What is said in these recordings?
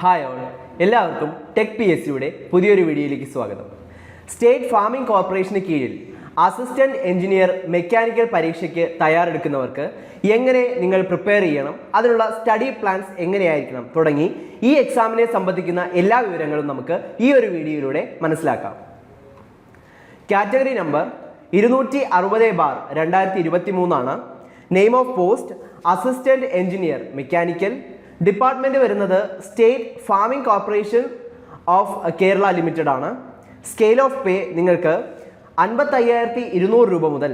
Hi all, എല്ലാവർക്കും tech P S സിയുടെ പുതിയൊരു വീഡിയോയിലേക്ക് സ്വാഗതം. സ്റ്റേറ്റ് ഫാമിംഗ് കോർപ്പറേഷന് കീഴിൽ അസിസ്റ്റന്റ് എഞ്ചിനീയർ മെക്കാനിക്കൽ പരീക്ഷയ്ക്ക് തയ്യാറെടുക്കുന്നവർക്ക് എങ്ങനെ നിങ്ങൾ പ്രിപ്പയർ ചെയ്യണം, അതിനുള്ള സ്റ്റഡി പ്ലാൻസ് എങ്ങനെയായിരിക്കണം തുടങ്ങി ഈ എക്സാമിനെ സംബന്ധിക്കുന്ന എല്ലാ വിവരങ്ങളും നമുക്ക് ഈ ഒരു വീഡിയോയിലൂടെ മനസ്സിലാക്കാം. Category number 260/2023 name of post assistant engineer mechanical. Department വരുന്നത് state farming corporation of Kerala limited ആണ്. സ്കെയിൽ ഓഫ് പേ നിങ്ങൾക്ക് 55,200 രൂപ മുതൽ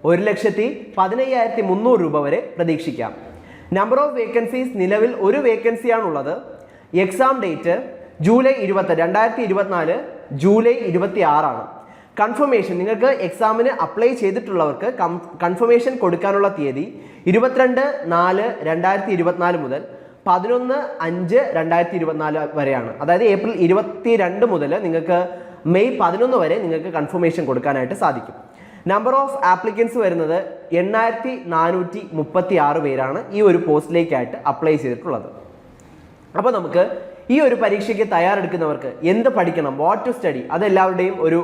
1,15,300 രൂപ വരെ പ്രതീക്ഷിക്കാം. നമ്പർ ഓഫ് വേക്കൻസീസ് നിലവിൽ ഒരു വേക്കൻസിയാണുള്ളത്. എക്സാം ഡേറ്റ് ജൂലൈ 2024 ജൂലൈ 26 ആണ്. കൺഫർമേഷൻ നിങ്ങൾക്ക് എക്സാമിന് അപ്ലൈ ചെയ്തിട്ടുള്ളവർക്ക് കൺഫർമേഷൻ കൊടുക്കാനുള്ള തീയതി 22/4/2024 മുതൽ 11/5/2024 വരെയാണ്. അതായത് ഏപ്രിൽ 22 മുതൽ നിങ്ങൾക്ക് മെയ് 11 വരെ നിങ്ങൾക്ക് കൺഫർമേഷൻ കൊടുക്കാനായിട്ട് സാധിക്കും. നമ്പർ ഓഫ് ആപ്ലിക്കൻസ് വരുന്നത് 8,436 പേരാണ് ഈ ഒരു പോസ്റ്റിലേക്കായിട്ട് അപ്ലൈ ചെയ്തിട്ടുള്ളത്. അപ്പോൾ നമുക്ക് ഈ ഒരു പരീക്ഷയ്ക്ക് തയ്യാറെടുക്കുന്നവർക്ക് എന്ത് പഠിക്കണം, വാട്ട് ടു സ്റ്റഡി, അതെല്ലാവരുടെയും ഒരു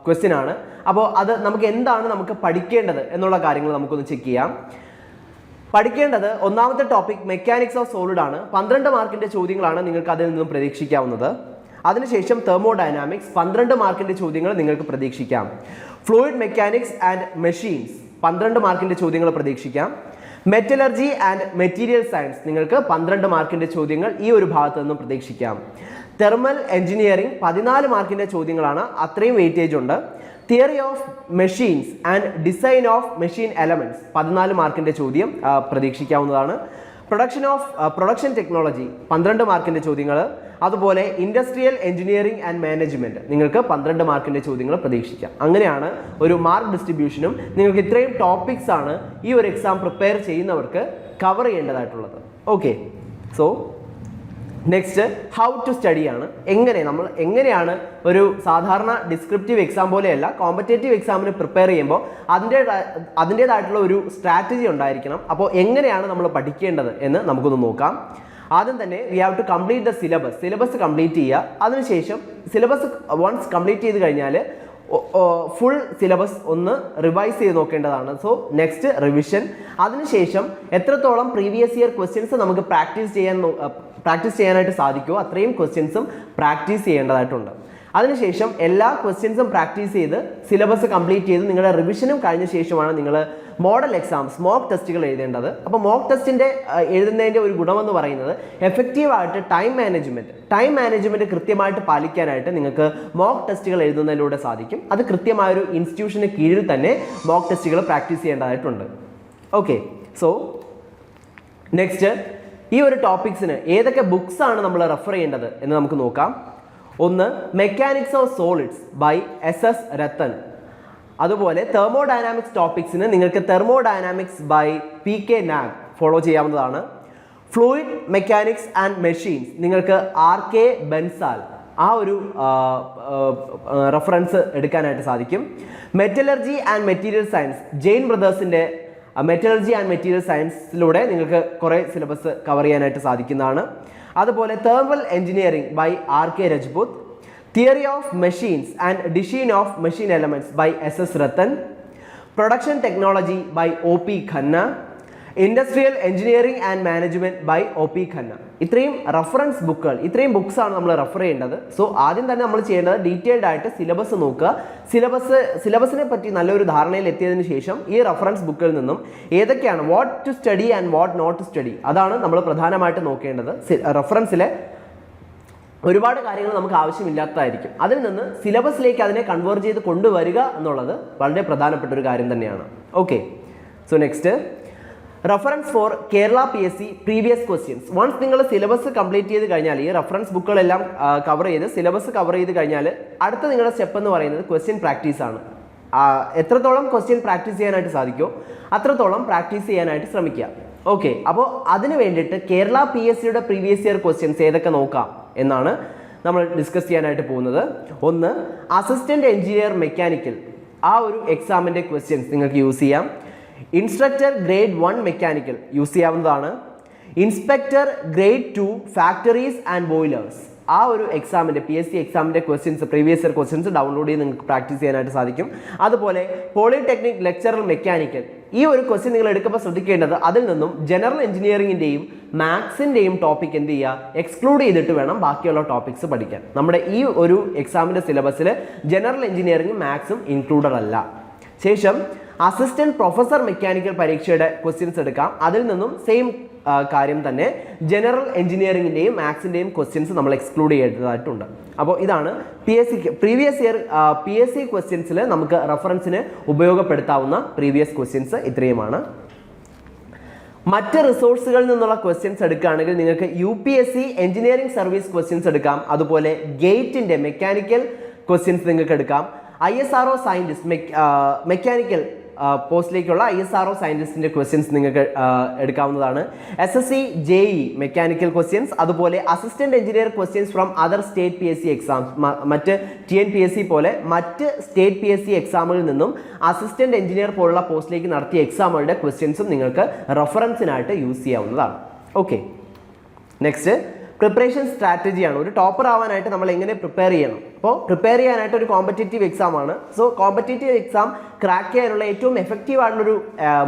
ക്വസ്റ്റ്യൻ ആണ്. അപ്പോൾ അത് നമുക്ക് എന്താണ് നമുക്ക് പഠിക്കേണ്ടത് എന്നുള്ള കാര്യങ്ങൾ നമുക്കൊന്ന് ചെക്ക് ചെയ്യാം. പഠിക്കേണ്ടത് ഒന്നാമത്തെ ടോപ്പിക് മെക്കാനിക്സ് ഓഫ് സോളിഡ് ആണ്. 12 മാർക്കിന്റെ ചോദ്യങ്ങളാണ് നിങ്ങൾക്ക് അതിൽ നിന്നും പ്രതീക്ഷിക്കാവുന്നത്. അതിനുശേഷം തെർമോഡൈനാമിക്സ് 12 മാർക്കിന്റെ ചോദ്യങ്ങൾ നിങ്ങൾക്ക് പ്രതീക്ഷിക്കാം. ഫ്ലൂയിഡ് മെക്കാനിക്സ് ആൻഡ് മെഷീൻസ് 12 മാർക്കിന്റെ ചോദ്യങ്ങൾ പ്രതീക്ഷിക്കാം. മെറ്റലർജി ആൻഡ് മെറ്റീരിയൽ സയൻസ് നിങ്ങൾക്ക് 12 മാർക്കിന്റെ ചോദ്യങ്ങൾ ഈ ഒരു ഭാഗത്ത് നിന്നും പ്രതീക്ഷിക്കാം. തെർമൽ എഞ്ചിനീയറിംഗ് 14 മാർക്കിന്റെ ചോദ്യങ്ങളാണ്, അത്രയും വെയിറ്റേജ് ഉണ്ട്. Theory of machines and design of machine elements 14 മാർക്കിന്റെ ചോദ്യം പ്രതീക്ഷിക്കാവുന്നതാണ്. പ്രൊഡക്ഷൻ ടെക്നോളജി 12 മാർക്കിന്റെ ചോദ്യങ്ങൾ. അതുപോലെ ഇൻഡസ്ട്രിയൽ എഞ്ചിനീയറിംഗ് ആൻഡ് മാനേജ്മെന്റ് നിങ്ങൾക്ക് 12 മാർക്കിന്റെ ചോദ്യങ്ങൾ പ്രതീക്ഷിക്കാം. അങ്ങനെയാണ് ഒരു മാർക്ക് ഡിസ്ട്രിബ്യൂഷനും. നിങ്ങൾക്ക് ഇത്രയും ടോപ്പിക്സ് ആണ് ഈ ഒരു എക്സാം പ്രിപ്പയർ ചെയ്യുന്നവർക്ക് കവർ ചെയ്യേണ്ടതായിട്ടുള്ളത്. Okay, so next how to study ആണ്. എങ്ങനെയാണ് ഒരു സാധാരണ ഡിസ്ക്രിപ്റ്റീവ് എക്സാം പോലെയല്ല, കോമ്പറ്റേറ്റീവ് എക്സാമിന് പ്രിപ്പയർ ചെയ്യുമ്പോൾ അതിൻ്റേതായിട്ടുള്ള ഒരു സ്ട്രാറ്റജി ഉണ്ടായിരിക്കണം. അപ്പോൾ എങ്ങനെയാണ് നമ്മൾ പഠിക്കേണ്ടത് എന്ന് നമുക്കൊന്ന് നോക്കാം. ആദ്യം തന്നെ we have to complete the syllabus complete ചെയ്യുക. അതിനുശേഷം സിലബസ് വൺസ് കംപ്ലീറ്റ് ചെയ്ത് കഴിഞ്ഞാൽ ഫുൾ സിലബസ് ഒന്ന് റിവൈസ് ചെയ്ത് നോക്കേണ്ടതാണ്. So next revision. അതിനുശേഷം എത്രത്തോളം പ്രീവിയസ് ഇയർ ക്വസ്റ്റ്യൻസ് നമുക്ക് പ്രാക്ടീസ് ചെയ്യാനായിട്ട് സാധിക്കുമോ അത്രയും ക്വസ്റ്റ്യൻസും പ്രാക്ടീസ് ചെയ്യേണ്ടതായിട്ടുണ്ട്. അതിനുശേഷം എല്ലാ ക്വസ്റ്റ്യൻസും പ്രാക്ടീസ് ചെയ്ത് സിലബസ് കംപ്ലീറ്റ് ചെയ്ത് നിങ്ങളുടെ റിവിഷനും കഴിഞ്ഞ ശേഷമാണ് നിങ്ങൾ മോഡൽ എക്സാംസ് മോക്ക് ടെസ്റ്റുകൾ എഴുതേണ്ടത്. അപ്പോൾ മോക്ക് ടെസ്റ്റിൻ്റെ എഴുതുന്നതിൻ്റെ ഒരു ഗുണമെന്ന് പറയുന്നത് എഫക്റ്റീവായിട്ട് ടൈം മാനേജ്മെൻറ്റ് കൃത്യമായിട്ട് പാലിക്കാനായിട്ട് നിങ്ങൾക്ക് മോക്ക് ടെസ്റ്റുകൾ എഴുതുന്നതിലൂടെ സാധിക്കും. അത് കൃത്യമായൊരു ഇൻസ്റ്റിറ്റ്യൂഷന് കീഴിൽ തന്നെ മോക്ക് ടെസ്റ്റുകൾ പ്രാക്ടീസ് ചെയ്യേണ്ടതായിട്ടുണ്ട്. ഓക്കെ, സോ നെക്സ്റ്റ് ഈ ഒരു ടോപ്പിക്സിന് ഏതൊക്കെ ബുക്സ് ആണ് നമ്മൾ റെഫർ ചെയ്യേണ്ടത് എന്ന് നമുക്ക് നോക്കാം. ഒന്ന് mechanics of solids by SS Rattan. അതുപോലെ തെർമോഡൈനാമിക്സ് ടോപ്പിക്സിന് നിങ്ങൾക്ക് thermodynamics by PK Nag follow ചെയ്യാവുന്നതാണ്. ഫ്ലൂയിഡ് മെക്കാനിക്സ് ആൻഡ് മെഷീൻസ് നിങ്ങൾക്ക് RK ബെൻസാൽ ആ ഒരു റെഫറൻസ് എടുക്കാനായിട്ട് സാധിക്കും. Metallurgy and material science Jain ബ്രദേഴ്സിൻ്റെ മെറ്റലർജി ആൻഡ് മെറ്റീരിയൽ സയൻസിലൂടെ നിങ്ങൾക്ക് കുറേ സിലബസ് കവർ ചെയ്യാനായിട്ട് സാധിക്കുന്നതാണ്. അതുപോലെ thermal engineering by RK Rajput. Theory of machines and design of machine elements by SS Rattan. Production technology by OP Khanna. Industrial engineering and management by OP Khanna. ഇത്രയും reference ബുക്കുകൾ, ഇത്രയും ബുക്സ് ആണ് നമ്മൾ റെഫർ ചെയ്യേണ്ടത്. സോ ആദ്യം തന്നെ നമ്മൾ ചെയ്യേണ്ടത് ഡീറ്റെയിൽഡ് ആയിട്ട് സിലബസ് നോക്കുക. സിലബസിനെ പറ്റി നല്ലൊരു ധാരണയിൽ എത്തിയതിനു ശേഷം ഈ റെഫറൻസ് ബുക്കിൽ നിന്നും ഏതൊക്കെയാണ് what to study and what not to study അതാണ് നമ്മൾ പ്രധാനമായിട്ട് നോക്കേണ്ടത്. റെഫറൻസിലെ ഒരുപാട് കാര്യങ്ങൾ നമുക്ക് ആവശ്യമില്ലാത്തതായിരിക്കും. അതിൽ നിന്ന് സിലബസിലേക്ക് അതിനെ കൺവേർട്ട് ചെയ്ത് കൊണ്ടുവരിക എന്നുള്ളത് വളരെ പ്രധാനപ്പെട്ട ഒരു കാര്യം തന്നെയാണ്. Okay, so next reference for Kerala PSC previous questions. Once നിങ്ങൾ സിലബസ് കംപ്ലീറ്റ് ചെയ്ത് കഴിഞ്ഞാൽ ഈ റെഫറൻസ് ബുക്കുകളെല്ലാം കവർ ചെയ്ത് സിലബസ് കവർ ചെയ്ത് കഴിഞ്ഞാൽ അടുത്ത നിങ്ങളുടെ സ്റ്റെപ്പ് എന്ന് പറയുന്നത് ക്വസ്റ്റ്യൻ പ്രാക്ടീസ് ആണ്. എത്രത്തോളം ക്വസ്റ്റ്യൻ പ്രാക്ടീസ് ചെയ്യാനായിട്ട് സാധിക്കുമോ അത്രത്തോളം പ്രാക്ടീസ് ചെയ്യാനായിട്ട് ശ്രമിക്കുക. ഓക്കെ, അപ്പോൾ അതിന് വേണ്ടിയിട്ട് കേരള PSCയുടെ പ്രീവിയസ് ഇയർ ക്വസ്റ്റ്യൻസ് ഏതൊക്കെ നോക്കാം എന്നാണ് നമ്മൾ ഡിസ്കസ് ചെയ്യാനായിട്ട് പോകുന്നത്. ഒന്ന് അസിസ്റ്റന്റ് എഞ്ചിനീയർ മെക്കാനിക്കൽ ആ ഒരു എക്സാമിൻ്റെ ക്വസ്റ്റ്യൻസ് നിങ്ങൾക്ക് യൂസ് ചെയ്യാം. ഇൻസ്ട്രക്ടർ ഗ്രേഡ് 1 മെക്കാനിക്കൽ യൂസ് ചെയ്യാവുന്നതാണ്. Inspector grade 2 factories and boilers. ആ ഒരു എക്സാമിൻ്റെ PSC എക്സാമിൻ്റെ questions, previous year questions download ചെയ്ത് നിങ്ങൾക്ക് പ്രാക്ടീസ് ചെയ്യാനായിട്ട് സാധിക്കും. അതുപോലെ പോളിടെക്നിക് ലെക്ചറൽ മെക്കാനിക്കൽ, ഈ ഒരു ക്വസ്റ്റ്യൻ നിങ്ങൾ എടുക്കുമ്പോൾ ശ്രദ്ധിക്കേണ്ടത് അതിൽ നിന്നും ജനറൽ എഞ്ചിനീയറിംഗിൻ്റെയും മാത്സിൻ്റെയും ടോപ്പിക് എന്ത് ചെയ്യുക, എക്സ്ക്ലൂഡ് ചെയ്തിട്ട് വേണം ബാക്കിയുള്ള ടോപ്പിക്സ് പഠിക്കാൻ. നമ്മുടെ ഈ ഒരു എക്സാമിൻ്റെ സിലബസിൽ ജനറൽ എഞ്ചിനീയറിംഗും മാത്സും ഇൻക്ലൂഡഡ് അല്ല. ശേഷം അസിസ്റ്റന്റ് പ്രൊഫസർ മെക്കാനിക്കൽ പരീക്ഷയുടെ ക്വസ്റ്റ്യൻസ് എടുക്കാം. അതിൽ നിന്നും സെയിം കാര്യം തന്നെ ജനറൽ എഞ്ചിനീയറിംഗിൻ്റെയും മാത്സിൻ്റെയും ക്വസ്റ്റ്യൻസ് നമ്മൾ എക്സ്ക്ലൂഡ് ചെയ്തതായിട്ടുണ്ട്. അപ്പോൾ ഇതാണ് പ്രീവിയസ് ഇയർ PSC ക്വസ്റ്റ്യൻസിൽ നമുക്ക് റെഫറൻസിന് ഉപയോഗപ്പെടുത്താവുന്ന പ്രീവിയസ് ക്വസ്റ്റ്യൻസ് ഇത്രയുമാണ്. മറ്റ് റിസോഴ്സുകളിൽ നിന്നുള്ള ക്വസ്റ്റ്യൻസ് എടുക്കുകയാണെങ്കിൽ നിങ്ങൾക്ക് UPSC എഞ്ചിനീയറിംഗ് സർവീസ് ക്വസ്റ്റ്യൻസ് എടുക്കാം. അതുപോലെ ഗേറ്റിൻ്റെ മെക്കാനിക്കൽ ക്വസ്റ്റ്യൻസ് നിങ്ങൾക്ക് എടുക്കാം. ISRO സയൻറ്റിസ്റ്റ് മെക്കാനിക്കൽ പോസ്റ്റിലേക്കുള്ള ISRO സയൻറ്റിസ്റ്റിൻ്റെ ക്വസ്റ്റ്യൻസ് നിങ്ങൾക്ക് എടുക്കാവുന്നതാണ്. SSC JE മെക്കാനിക്കൽ ക്വസ്റ്റ്യൻസ്, അതുപോലെ assistant engineer questions from other state PSC exams, മറ്റ് TNPSC പോലെ മറ്റ് സ്റ്റേറ്റ് PSC എക്സാമുകളിൽ നിന്നും അസിസ്റ്റന്റ് എഞ്ചിനീയർ പോലുള്ള പോസ്റ്റിലേക്ക് നടത്തിയ എക്സാമുകളുടെ ക്വസ്റ്റ്യൻസും നിങ്ങൾക്ക് റെഫറൻസിനായിട്ട് യൂസ് ചെയ്യാവുന്നതാണ്. ഓക്കെ, നെക്സ്റ്റ് പ്രിപ്പറേഷൻ സ്ട്രാറ്റജിയാണ്. ഒരു ടോപ്പർ ആവാനായിട്ട് നമ്മൾ എങ്ങനെ പ്രിപ്പയർ ചെയ്യണം? അപ്പോൾ പ്രിപ്പയർ ചെയ്യാനായിട്ട് ഒരു കോമ്പറ്റേറ്റീവ് എക്സാം ആണ്. സോ കോമ്പറ്റേറ്റീവ് എക്സാം ക്രാക്ക് ചെയ്യാനുള്ള ഏറ്റവും എഫക്റ്റീവ് ആയിട്ടുള്ളൊരു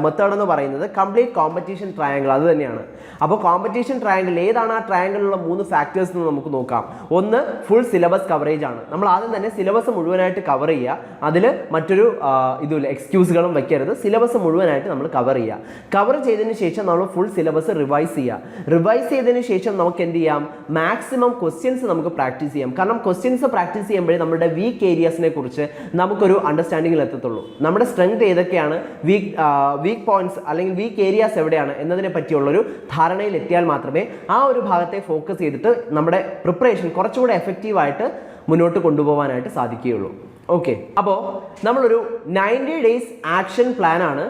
മെത്തേഡ് എന്ന് പറയുന്നത് കംപ്ലീറ്റ് കോമ്പറ്റീഷൻ ട്രയാങ്കിൾ, അത് തന്നെയാണ്. അപ്പോൾ കോമ്പറ്റീഷൻ ട്രയാങ്കിൾ ഏതാണ്? ആ ട്രയാങ്കിളിലുള്ള 3 ഫാക്ടേഴ്സ് എന്ന് നമുക്ക് നോക്കാം. ഒന്ന് ഫുൾ സിലബസ് കവറേജ് ആണ്. നമ്മൾ ആദ്യം തന്നെ സിലബസ് മുഴുവനായിട്ട് കവർ ചെയ്യുക. അതിൽ മറ്റൊരു ഇതുമില്ല, എക്സ്ക്യൂസുകളും വയ്ക്കരുത്. സിലബസ് മുഴുവനായിട്ട് നമ്മൾ കവർ ചെയ്യുക. കവർ ചെയ്തതിന് ശേഷം നമ്മൾ ഫുൾ സിലബസ് റിവൈസ് ചെയ്യുക. റിവൈസ് ചെയ്തതിന് ശേഷം നമുക്ക് എന്ത് ചെയ്യാം, മാക്സിമം ക്വസ്റ്റ്യൻസ് നമുക്ക് പ്രാക്ടീസ് ചെയ്യാം. കാരണം ക്വസ്റ്റ്യൻസ് പ്രാക്ടീസ് ചെയ്യുമ്പോഴേ നമ്മുടെ വീക്ക് ഏരിയാസിനെ കുറിച്ച് നമുക്കൊരു അണ്ടർസ്റ്റാൻഡിങ്ങിൽ എത്തത്തുള്ളൂ. നമ്മുടെ സ്ട്രെങ്ത് ഏതൊക്കെയാണ്, വീക്ക് പോയിന്റ്സ് അല്ലെങ്കിൽ വീക്ക് ഏരിയാസ് എവിടെയാണ് എന്നതിനെ പറ്റിയുള്ളൊരു ധാരണയിൽ എത്തിയാൽ മാത്രമേ ആ ഒരു ഭാഗത്തെ ഫോക്കസ് ചെയ്തിട്ട് നമ്മുടെ പ്രിപ്പറേഷൻ കുറച്ചുകൂടെ എഫക്റ്റീവായിട്ട് മുന്നോട്ട് കൊണ്ടുപോകാനായിട്ട് സാധിക്കുകയുള്ളൂ. ഓക്കെ, അപ്പോൾ നമ്മളൊരു 90 days ആക്ഷൻ പ്ലാനാണ്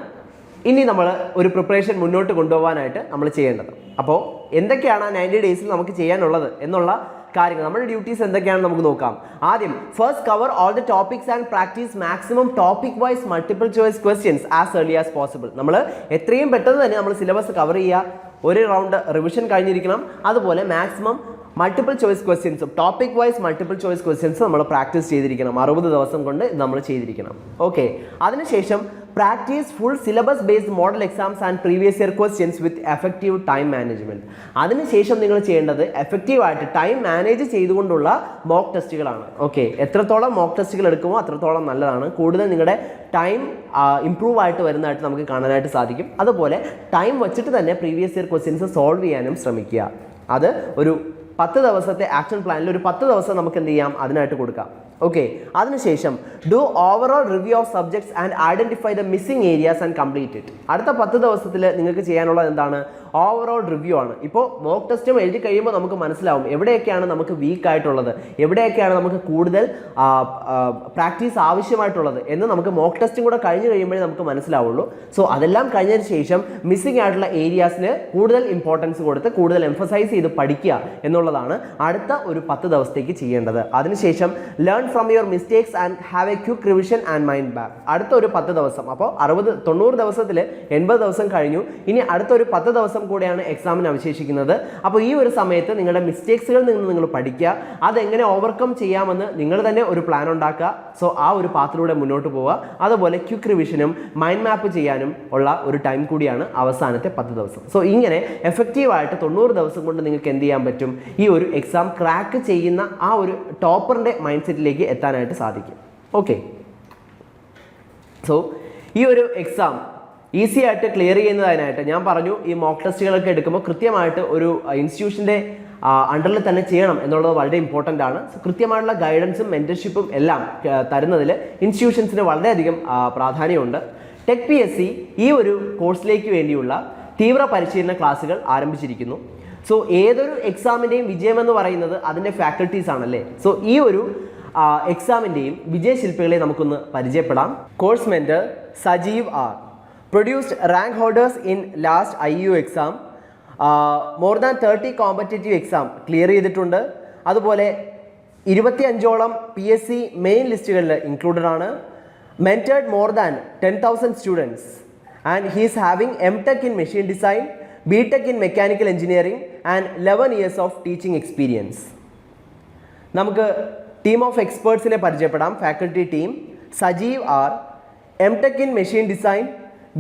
ഇനി നമ്മൾ ഒരു പ്രിപ്പറേഷൻ മുന്നോട്ട് കൊണ്ടുപോകാനായിട്ട് നമ്മൾ ചെയ്യേണ്ടത്. അപ്പോൾ എന്തൊക്കെയാണ് 90 days നമുക്ക് ചെയ്യാനുള്ളത് എന്നുള്ള കാര്യങ്ങൾ, നമ്മുടെ ഡ്യൂട്ടീസ് എന്തൊക്കെയാണെന്ന് നമുക്ക് നോക്കാം. ആദ്യം first cover all the topics and practice maximum topic wise multiple choice questions as early as possible. നമ്മൾ എത്രയും പെട്ടെന്ന് തന്നെ നമ്മൾ സിലബസ് കവർ ചെയ്യുക. ഒരു റൗണ്ട് റിവിഷൻ കഴിഞ്ഞിരിക്കണം. അതുപോലെ മാക്സിമം മൾട്ടിപ്പിൾ ചോയ്സ് ക്വസ്റ്റ്യൻസും topic wise multiple choice questions നമ്മൾ പ്രാക്ടീസ് ചെയ്തിരിക്കണം. 60 ദിവസം കൊണ്ട് നമ്മൾ ചെയ്തിരിക്കണം. ഓക്കെ, അതിനുശേഷം practice full syllabus based model exams and previous year questions with effective time management. അതിനുശേഷം നിങ്ങൾ ചെയ്യേണ്ടത് എഫക്റ്റീവായിട്ട് ടൈം മാനേജ് ചെയ്തുകൊണ്ടുള്ള മോക്ക് ടെസ്റ്റുകളാണ്. ഓക്കെ, എത്രത്തോളം മോക്ക് ടെസ്റ്റുകൾ എടുക്കുമോ അത്രത്തോളം നല്ലതാണ്. കൂടുതൽ നിങ്ങളുടെ ടൈം ഇംപ്രൂവ് ആയിട്ട് വരുന്നതായിട്ട് നമുക്ക് കാണാനായിട്ട് സാധിക്കും. അതുപോലെ ടൈം വെച്ചിട്ട് തന്നെ പ്രീവിയസ് ഇയർ ക്വസ്റ്റ്യൻസ് സോൾവ് ചെയ്യാനും ശ്രമിക്കുക. അത് ഒരു 10 ദിവസത്തെ ആക്ഷൻ പ്ലാനിൽ ഒരു 10 ദിവസം നമുക്ക് എന്ത് ചെയ്യാം, അതിനായിട്ട് കൊടുക്കാം. ഓക്കെ, അതിനുശേഷം do overall review of subjects and identify the missing areas and complete it. അടുത്ത 10 ദിവസത്തിൽ നിങ്ങൾക്ക് ചെയ്യാനുള്ളത് എന്താണ്? ഓവറോൾ റിവ്യൂ ആണ്. ഇപ്പോൾ മോക്ക് ടെസ്റ്റും എഴുതി കഴിയുമ്പോൾ നമുക്ക് മനസ്സിലാവും എവിടെയൊക്കെയാണ് നമുക്ക് വീക്ക് ആയിട്ടുള്ളത്, എവിടെയൊക്കെയാണ് നമുക്ക് കൂടുതൽ പ്രാക്ടീസ് ആവശ്യമായിട്ടുള്ളത് എന്ന് നമുക്ക് മോക്ക് ടെസ്റ്റും കൂടെ കഴിഞ്ഞ് കഴിയുമ്പോഴേ നമുക്ക് മനസ്സിലാവുള്ളൂ. സോ അതെല്ലാം കഴിഞ്ഞതിന് ശേഷം മിസ്സിംഗ് ആയിട്ടുള്ള ഏരിയാസിന് കൂടുതൽ ഇമ്പോർട്ടൻസ് കൊടുത്ത് കൂടുതൽ എംഫസൈസ് ചെയ്ത് പഠിക്കുക എന്നുള്ളതാണ് അടുത്ത ഒരു 10 ദിവസത്തേക്ക് ചെയ്യേണ്ടത്. അതിനുശേഷം learn from your mistakes and have A quick revision and mind back. അടുത്ത ഒരു 10 ദിവസം, അപ്പോൾ 90 ദിവസത്തിൽ 80 ദിവസം കഴിഞ്ഞു. ഇനി അടുത്ത ഒരു 10 ദിവസം കൂടെയാണ് എക്സാമിന് അവശേഷിക്കുന്നത്. അപ്പോൾ ഈ ഒരു സമയത്ത് നിങ്ങളുടെ മിസ്റ്റേക്സുകളിൽ നിന്ന് നിങ്ങൾ പഠിക്കുക. അതെങ്ങനെ ഓവർകം ചെയ്യാമെന്ന് നിങ്ങൾ തന്നെ ഒരു പ്ലാൻ ഉണ്ടാക്കുക. സോ ആ ഒരു പാത്തിലൂടെ മുന്നോട്ട് പോവുക. അതുപോലെ ക്വിക്ക് റിവിഷനും മൈൻഡ് മാപ്പ് ചെയ്യാനും ഉള്ള ഒരു ടൈം കൂടിയാണ് അവസാനത്തെ 10 ദിവസം. സോ ഇങ്ങനെ എഫക്റ്റീവായിട്ട് 90 ദിവസം കൊണ്ട് നിങ്ങൾക്ക് എന്ത് ചെയ്യാൻ പറ്റും, ഈ ഒരു എക്സാം ക്രാക്ക് ചെയ്യുന്ന ആ ഒരു ടോപ്പറിൻ്റെ മൈൻഡ് സെറ്റിലേക്ക് എത്താനായിട്ട് സാധിക്കും. ഓക്കെ, സോ ഈ ഒരു എക്സാം ഈസി ആയിട്ട് ക്ലിയർ ചെയ്യുന്നതിനായിട്ട് ഞാൻ പറഞ്ഞു, ഈ മോക്ക് ടെസ്റ്റുകളൊക്കെ എടുക്കുമ്പോൾ കൃത്യമായിട്ട് ഒരു ഇൻസ്റ്റിറ്റ്യൂഷൻ്റെ അണ്ടറിൽ തന്നെ ചെയ്യണം എന്നുള്ളത് വളരെ ഇമ്പോർട്ടൻ്റ് ആണ്. സോ കൃത്യമായിട്ടുള്ള ഗൈഡൻസും മെൻറ്റർഷിപ്പും എല്ലാം തരുന്നതിൽ ഇൻസ്റ്റിറ്റ്യൂഷൻസിന് വളരെയധികം പ്രാധാന്യമുണ്ട്. ടെക് PSC ഈ ഒരു കോഴ്സിലേക്ക് വേണ്ടിയുള്ള തീവ്ര പരിശീലന ക്ലാസ്സുകൾ ആരംഭിച്ചിരിക്കുന്നു. സോ ഏതൊരു എക്സാമിൻ്റെയും വിജയം എന്ന് പറയുന്നത് അതിൻ്റെ ഫാക്കൽറ്റീസ് ആണല്ലേ. സോ ഈ ഒരു എക്സാമിൻ്റെയും വിജയശില്പികളെ നമുക്കൊന്ന് പരിചയപ്പെടാം. Course mentor Sajeev R. Produced rank holders in last IU exam. More than 30 competitive exam clear ചെയ്തിട്ടുണ്ട്. അതുപോലെ 25ഓളം PSC മെയിൻ ലിസ്റ്റുകളിൽ ഇൻക്ലൂഡഡ് ആണ്. Mentored more than 10,000 students and he's having MTech in machine design, BTech in Mechanical Engineering and 11 years of teaching experience. നമുക്ക് team of എക്സ്പേർട്സിനെ പരിചയപ്പെടാം. Faculty team: Sajeev R, MTech in Machine Design,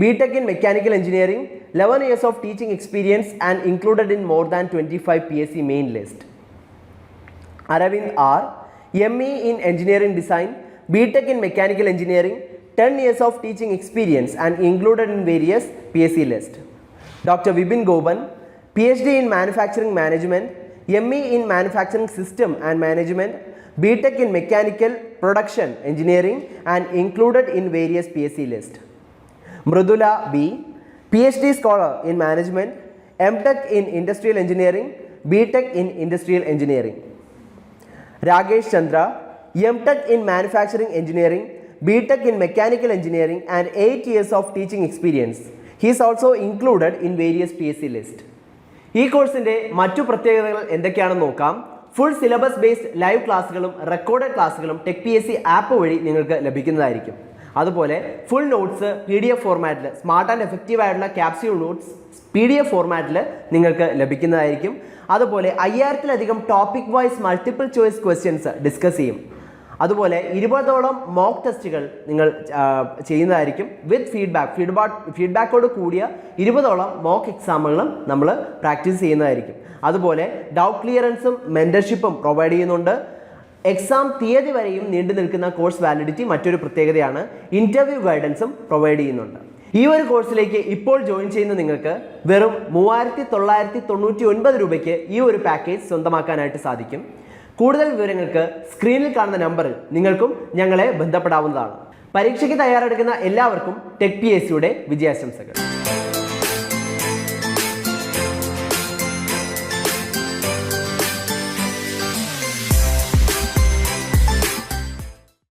BTech in Mechanical Engineering, 11 years of teaching experience and included in more than 25 PSC main list. Aravind R, ME in Engineering Design, BTech in Mechanical Engineering, 10 years of teaching experience and included in various PSC list. Dr. Vibin Goban, PhD in Manufacturing Management, ME in Manufacturing System and Management, BTech in Mechanical Production Engineering and included in various PSC list. Mridula B, PhD Scholar in Management, MTech in Industrial Engineering, BTech in Industrial Engineering. Ragesh Chandra, MTech in Manufacturing Engineering, BTech in Mechanical Engineering and 8 years of teaching experience. He is also included in various PSC list. ഈ കോഴ്സിൻ്റെ മറ്റു പ്രത്യേകതകൾ എന്തൊക്കെയാണെന്ന് നോക്കാം. Full syllabus based live ക്ലാസ്സുകളും recorded ക്ലാസ്സുകളും tech PSC app വഴി നിങ്ങൾക്ക് ലഭിക്കുന്നതായിരിക്കും. അതുപോലെ ഫുൾ നോട്ട്സ് PDF ഫോർമാറ്റിൽ, സ്മാർട്ട് ആൻഡ് എഫക്റ്റീവ് ആയിട്ടുള്ള ക്യാപ്സ്യൂൾ നോട്ട്സ് PDF ഫോർമാറ്റിൽ നിങ്ങൾക്ക് ലഭിക്കുന്നതായിരിക്കും. അതുപോലെ 5000-ലധികം topic wise multiple choice questions discuss ചെയ്യും. അതുപോലെ 20ഓളം മോക്ക് ടെസ്റ്റുകൾ നിങ്ങൾ ചെയ്യുന്നതായിരിക്കും. വിത്ത് ഫീഡ്ബാക്കോട് കൂടിയ 20ഓളം മോക്ക് എക്സാമുകളും നമ്മൾ പ്രാക്ടീസ് ചെയ്യുന്നതായിരിക്കും. അതുപോലെ ഡൗട്ട് ക്ലിയറൻസും മെൻറ്റർഷിപ്പും പ്രൊവൈഡ് ചെയ്യുന്നുണ്ട്. എക്സാം തീയതി വരെയും നീണ്ടു നിൽക്കുന്ന കോഴ്സ് വാലിഡിറ്റി മറ്റൊരു പ്രത്യേകതയാണ്. ഇൻ്റർവ്യൂ ഗൈഡൻസും പ്രൊവൈഡ് ചെയ്യുന്നുണ്ട്. ഈ ഒരു കോഴ്സിലേക്ക് ഇപ്പോൾ ജോയിൻ ചെയ്യുന്ന നിങ്ങൾക്ക് വെറും 3999 രൂപയ്ക്ക് ഈ ഒരു പാക്കേജ് സ്വന്തമാക്കാനായിട്ട് സാധിക്കും. കൂടുതൽ വിവരങ്ങൾക്ക് സ്ക്രീനിൽ കാണുന്ന നമ്പറിൽ നിങ്ങൾക്കും ഞങ്ങളെ ബന്ധപ്പെടാവുന്നതാണ്. പരീക്ഷയ്ക്ക് തയ്യാറെടുക്കുന്ന എല്ലാവർക്കും ടെക് PSCയുടെ വിജയാശംസകൾ.